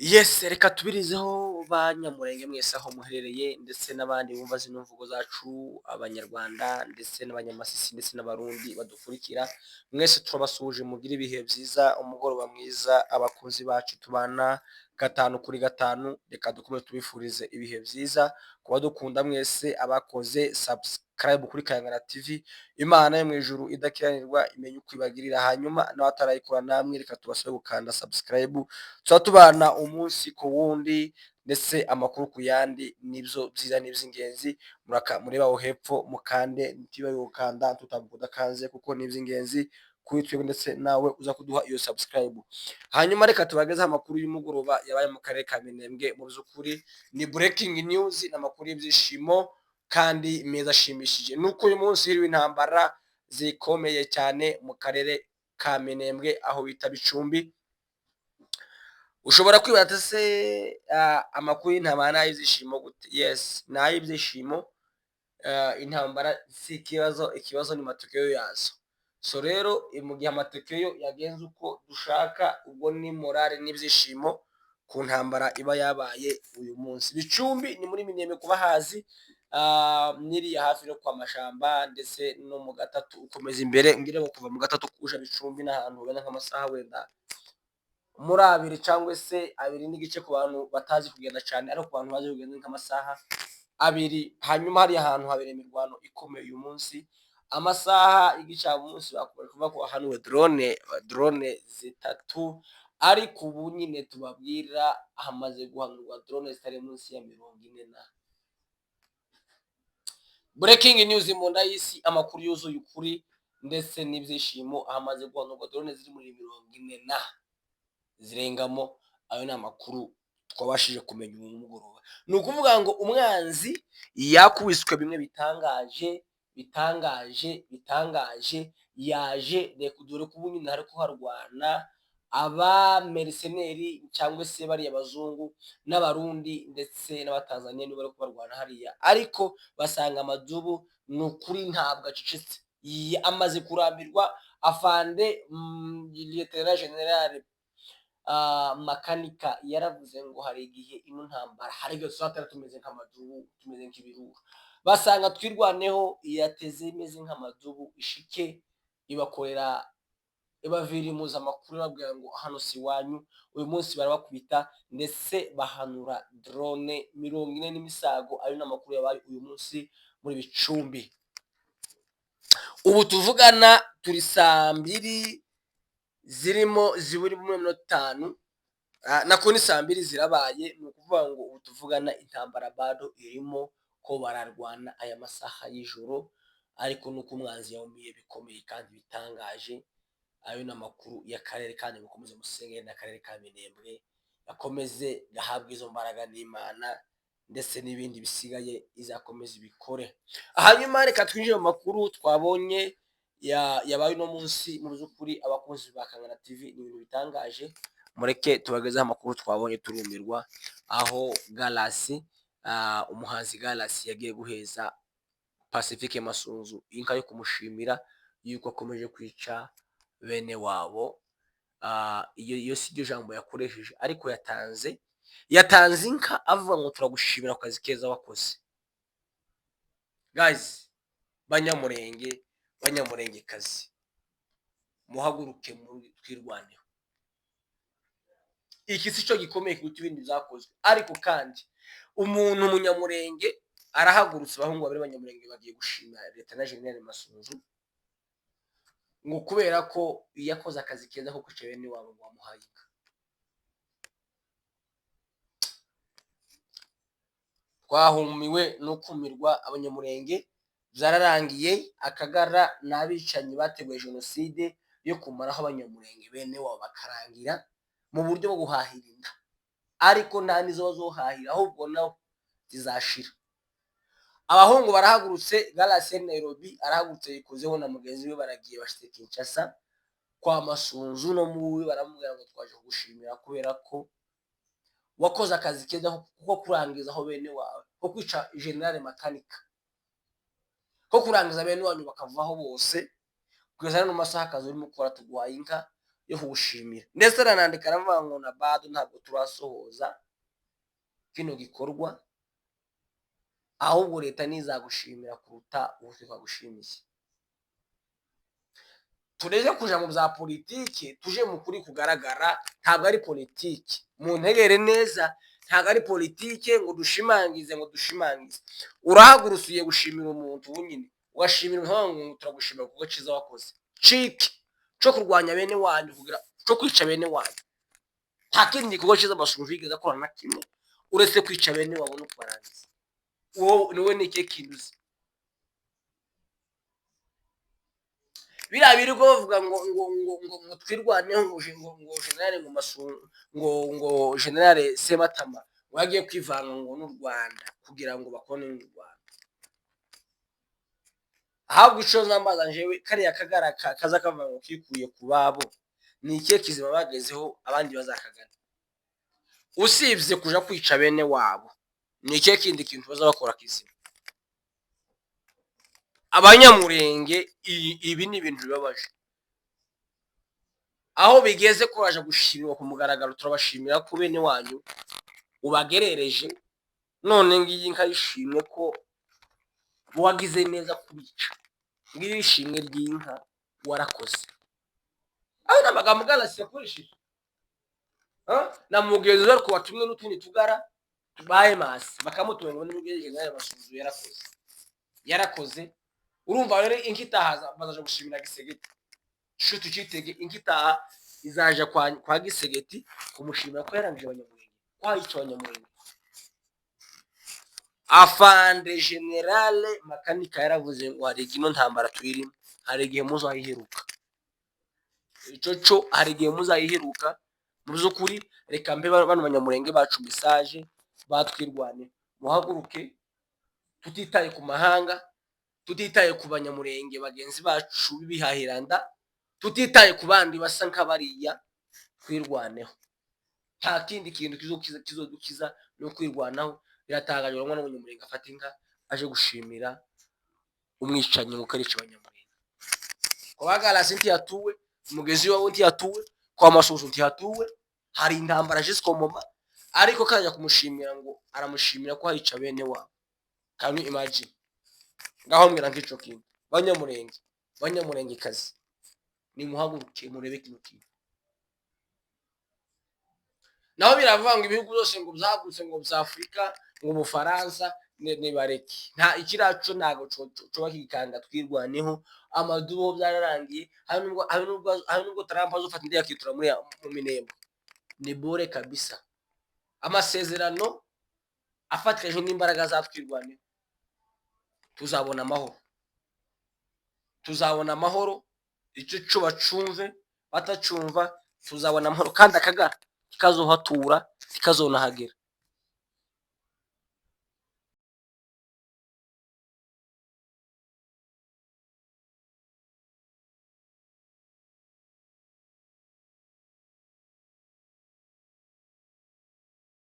Yes, reka tubirizeho ba Nyamurenge mwese aho muherereye ndetse n'abandi bumva zino mvugo zacu, abanyarwanda ndetse n'abanyamasisi ndetse n'abarundi badukurikira, mwese turabasuhuje mugire ibihe byiza, umugoroba mwiza, abakozi bacu tubana gatanu kuri gatanu, reka dukomeze tubifurize ibihe byiza, kuba dukunda mwese abakoze subscribe kuri Kayangana TV, Imana yo mu ijuru idakiranirwa imenye uko ibagirira, hanyuma n'abatarayikora namwe reka tubasabe gukanda subscribe, tuba tubana umunsi ku wundi ndetse amakuru ku yandi, nibyo byiza n'iby'ingenzi, mureba aho hepfo mukande, ntibabe gukanda tutavuga udakanze kuko ni iby'ingenzi kuri twebwe ndetse nawe uza kuduha iyo subscribe. Hanyuma reka tubagezeho amakuru y'umugoroba yabaye mu karere ka Minembwe, mu by'ukuri ni breaking news, n'amakuru y'ibyishimo kandi meza ashimishije, nuko uyu munsi hiriwe intambara zikomeye cyane mu karere ka Minembwe aho bita Bicumbi. Ushobora kwibaza se amakuru y'intambara n'ay'ibyishimo gute? Yes, ni ay'ibyishimo. Intambara si ikibazo, ikibazo ni matokeo yazo. So rero mu gihe amatokeo yagenze uko dushaka, ubwo ni morale n'ibyishimo ku ntambara iba yabaye uyu munsi. Bicumbi ni muri Minembwe kuba hazi, niriya hafi no kwa Mashamba ndetse no mu gatatu ukomeza imbere, ngire ngo kuva mu gatatu kuja Bicumbi n'ahantu ugana nk'amasaha wenda muri abiri cyangwa se abiri n'igice ku bantu batazi kugenda cyane, ariko ku bantu bazi kugenda nk'amasaha abiri. Hanyuma hari ahantu habereye imirwano ikomeye uyu munsi, amasaha y'igicamunsi bakomeje kuvuga ko hanuwe drone zitatu, ariko ubu nyine tubabwira hamaze guhanurwa drone zitari munsi ya 40. Breaking news mu nda y'isi, amakuru yuzuye ukuri ndetse n'ibyishimo, hamaze guhanurwa drone ziri muri 40 zirengamo. Ayo ni amakuru twabashije kumenya uyu mugoroba. Ni ukuvuga ngo umwanzi yakubiswe bimwe bitangaje, yaje reka dore ko ubu nyine hari kuharwana aba mercenary cyangwa se bariya abazungu n'abarundi ndetse n'abatanzaniya nibo bari kubarwana hariya, ariko basanga amadubu ni ukuri ntabwo acecetse, amaze kurambirwa. Afande Lieutenant General Makanika yaravuze ngo hari igihe ino ntambara hari igihe tuzatera tumeze nk'amadubu, tumeze nk'ibirura, basanga twirwaneho yateze imeze nk'amadubu, ishike ibakorera ibavirimuza amakuru babwira ngo hano si wanyu. Uyu munsi barabakubita ndetse bahanura drone 40 n'imisago. Ayo ni amakuru yabaye uyu munsi muri Bicumbi. Ubu tuvugana turi saa 2 zirimo ziburi mu minota 5, nako ni saa 2 zirabaye. Ni ukuvuga ngo ubu tuvugana intambara bado irimo ko bararwana aya masaha y'ijoro, ariko nuko umwanzi yawumiye bikomeye kandi bitangaje. Ayo ni amakuru y'akarere, kandi mukomeze musenge n'akarere ka Minembwe gakomeze gahabwa izo mbaraga n'Imana, ndetse n'ibindi bisigaye izakomeza ibikore. Hanyuma reka twinjire mu makuru twabonye yabaye uno munsi. Mu by'ukuri abakunzi ba Kangana TV ni ibintu bitangaje, mureke tubagezeho amakuru twabonye turumirwa, aho Galasi umuhanzi Galasi yagiye guheza Pacifique Masunzu inka yo kumushimira yuko akomeje kwica bene wabo. Iyo si ryo jambo yakoresheje, ariko yatanze inka avuga ngo turagushimira ku kazi keza wakoze. Guys, banyamurengekazi, muhaguruke muri twirwaneho. Iki si cyo gikomeye kuruta ibindi byakozwe, ariko kandi umuntu umunyamurenge arahagurutse. Abahungu babiri b'abanyamurenge bagiye gushima Lieutenant General Masunzu ngo kubera ko yakoze akazi keza ko kwica bene wabo ngo wamuhaye inka. Twahumiwe no kumirwa, abanyamurenge byararangiye. Akagara n'abicanyi bateguye jenoside yo kumaraho abanyamurenge bene wabo bakarangira mu buryo bwo guhahira inda, ariko nta nizo bazohahira, ahubwo naho zizashira. Abahungu barahagurutse, Galasi Nairobi arahagurutse yikozeho na mugenzi we, baragiye bashite Kinshasa kwa Masunzu no muwe, baramubwira ngo twaje kugushimira kubera ko wakoze akazi keza ko kurangizaho bene wawe, ko kwica General Makanika, ko kurangiza bene wanyu bakavaho bose, kugeza no masaha akazi urimo gukora tuguhaye inka yo kugushimira, ndetse aranandika aravuga ngo na bado ntabwo turasohoza kino gikorwa, ahubwo leta nizagushimira kuruta ubu twagushimiye. tureke kuja mu bya politiki, tuje mu kuri kugaragara. Ntabwo ari politiki, mu ntegere neza, ntabwo ari politiki ngo dushimangize urahagurutse ugiye gushimira umuntu nyine, ugashimira umuntu, turagushimira kuko cyiza wakoze. Ciki cyo kurwanya bene wanyu, kugira cyo kwica bene wanyu, nta kindi gikorwa cyiza Masunzu yigeze akora na kimwe uretse kwica bene wabo no kubarangiza. Wowe ni ikihe kintu uzi? Biriya biri kuvuga ngo twirwaneho, ngo generale ngo Masunzu, ngo generale Sematama wagiye kwivanga ngo n'u Rwanda kugira ngo bakone n'u Rwanda. Ahubwo ico zambaza njewe, kariya kagara kaza kava ngo kikuye ku babo, ni ikihe kizima bagezeho abandi bazakagana? Usibye kuja kwica bene wabo, ni ikihe kindi kintu baza bakora kizima? Abanyamurenge ibi ni ibintu bibabaje, aho bigeze ko baje gushimirwa ku mugaragaro. Turabashimira ko bene wanyu ubagerereje, none ngiyi nka yishimwe ko wagize neza kubica. Ngiyi ishimwe ry'inka warakoze. Aho n'amagambo galasi yakoresheje na mugenzi we ko watumwe n'utundi tugara tubaye masi, bakamutunga ngo n'umugejeje naye Masunzu yarakoze. Urumva rero inkitaha bazaje gushimira Gisegeti. Sho tukitege inkitaha izaje kwa Gisegeti kumushimira ko yarangije Abanyamurenge, kwayica Abanyamurenge. Afande Generale Makanika yaravuze ngo hari igihe ntambara tuyirimo, hari igihe muzayiheruka. Ico hari igihe muzayiheruka. Mu by'ukuri reka mbe bano Banyamurenge bacu message batwirwane, muhaguruke, tutitaye ku mahanga, tutitaye ku Banyamurenge bagenzi bacu bihahiranda, tutitaye ku bandi basa nk'abariya, twirwaneho. Nta kindi kintu kizodukiza no kwirwanaho. Biratangaje ngo n'Umunyamurenge afata inka aje gushimira umwicanyi ngo karica Abanyamurenge. Kwa Galasi ntiyatuwe, umugezi wabo ntiyatuwe, kwa Masunzu ntiyatuwe, hari intambara jisiko moma, ariko kajya kumushimira ngo aramushimira ko harica bene wabo. Can you imagine? Ngaho mbira nk'ico kintu. Banyamurenge kazi, ni muhaguruke murebe kino kintu. Naho biravuga ngo ibihugu byose ngo byagutse ngo bya Afrika ngo mu Faransa ne bareki, nta ikiracu ntago cyo bakikanga twirwaneho. Amadubo byararangiye, hari nubwo Trump azofata indi yakitura muri mu Minembo. Ni bore kabisa. Amasezerano afatikaje n'imbaraga za twirwaneho, tuzabona amahoro. Icyo cyo bacumve batacumva, tuzabona amahoro kandi akagara kikazohatura kikazonahagera.